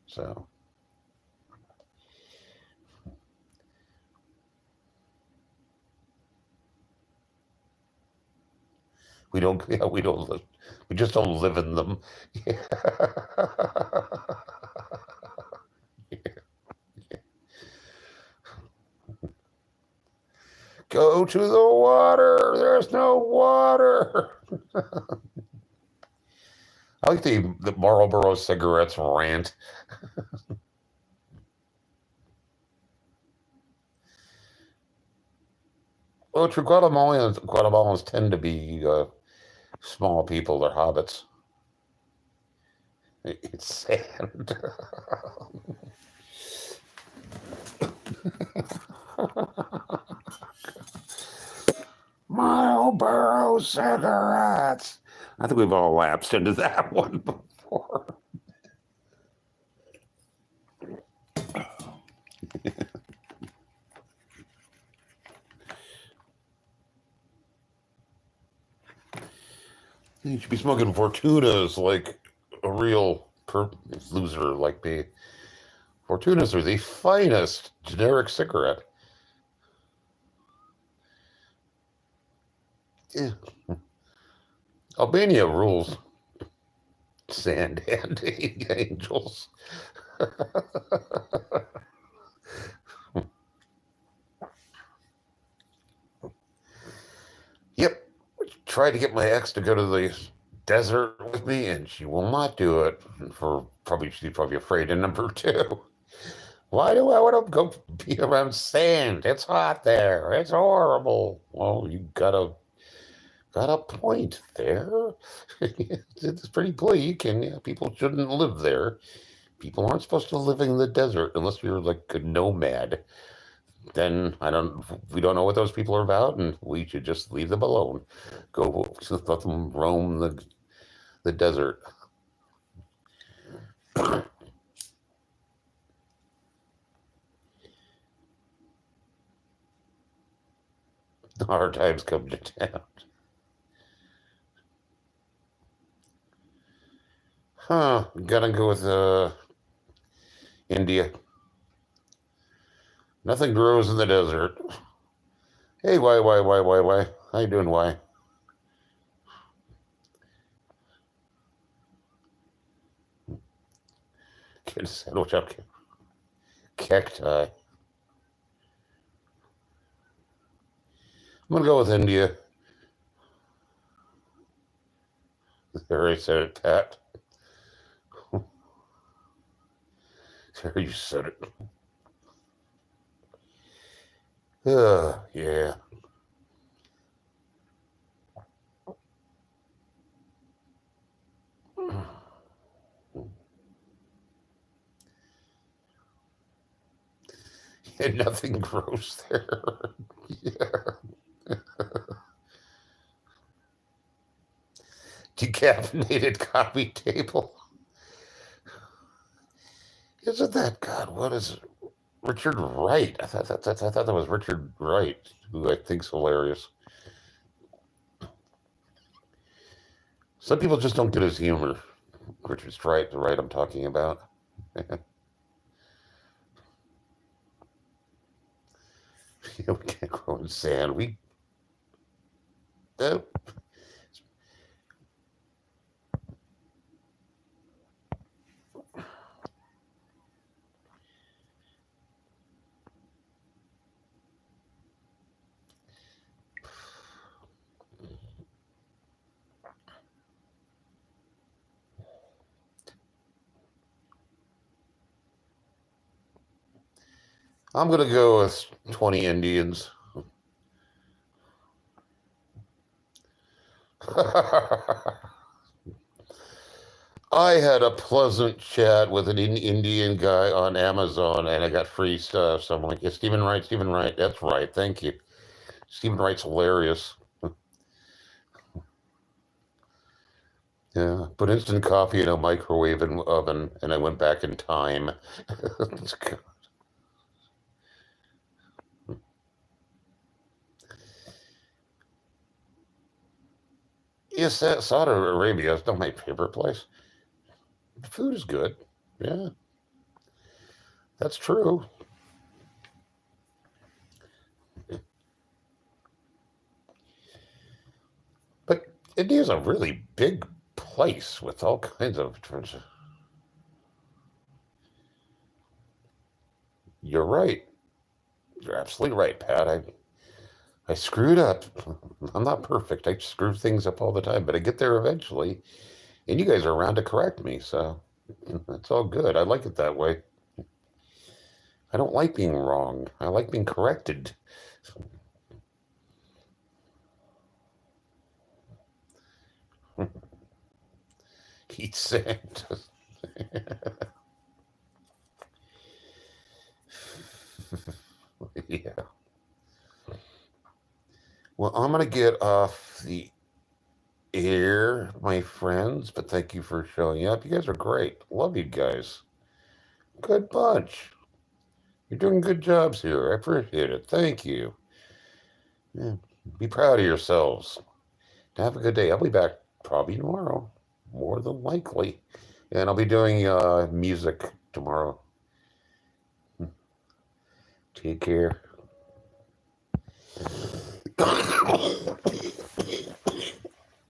So. We just don't live in them. Yeah. Go to the water. There's no water. I like the Marlboro cigarettes rant. Well, true, Guatemalans tend to be small people. They're hobbits. It's sand. Marlboro cigarettes. I think we've all lapsed into that one before. You should be smoking Fortunas like a real loser like me. Fortunas are the finest generic cigarette. Yeah. Albania rules. Sand and angels. Yep. Tried to get my ex to go to the desert with me, and she will not do it. She's probably afraid. And number two, why do I want to go be around sand? It's hot there. It's horrible. Well, you got a point there. It's pretty bleak, and people shouldn't live there. People aren't supposed to live in the desert unless you're like a nomad. Then we don't know what those people are about, and we should just leave them alone. Go let them roam the desert. The hard times come to town. Gotta go with India. Nothing grows in the desert. Hey, why? How you doing, why? Get a sandwich up. Cacti. I'm gonna go with India. There, I said it, Pat. There, you said it. Yeah. And nothing grows there. Yeah. Decaffeinated coffee table. Isn't that, God, what is it? Richard Wright. I thought that was Richard Wright, who I think's hilarious. Some people just don't get his humor. Richard Wright, the Wright I'm talking about. We can't grow in sand. I'm going to go with 20 Indians. I had a pleasant chat with an Indian guy on Amazon, and I got free stuff. So I'm like, yeah, Stephen Wright. That's right. Thank you. Stephen Wright's hilarious. Yeah, put instant coffee in a microwave and oven, and I went back in time. Yes, Saudi Arabia is not my favorite place. The food is good. Yeah, that's true. But India's a really big place with all kinds of. You're right. You're absolutely right, Pat. I screwed up. I'm not perfect. I screw things up all the time, but I get there eventually. And you guys are around to correct me, so it's all good. I like it that way. I don't like being wrong. I like being corrected. Eat sand. Yeah. Well, I'm going to get off the air, my friends, but thank you for showing up. You guys are great. Love you guys. Good bunch. You're doing good jobs here. I appreciate it. Thank you. Yeah. Be proud of yourselves. Have a good day. I'll be back probably tomorrow, more than likely. And I'll be doing music tomorrow. Take care.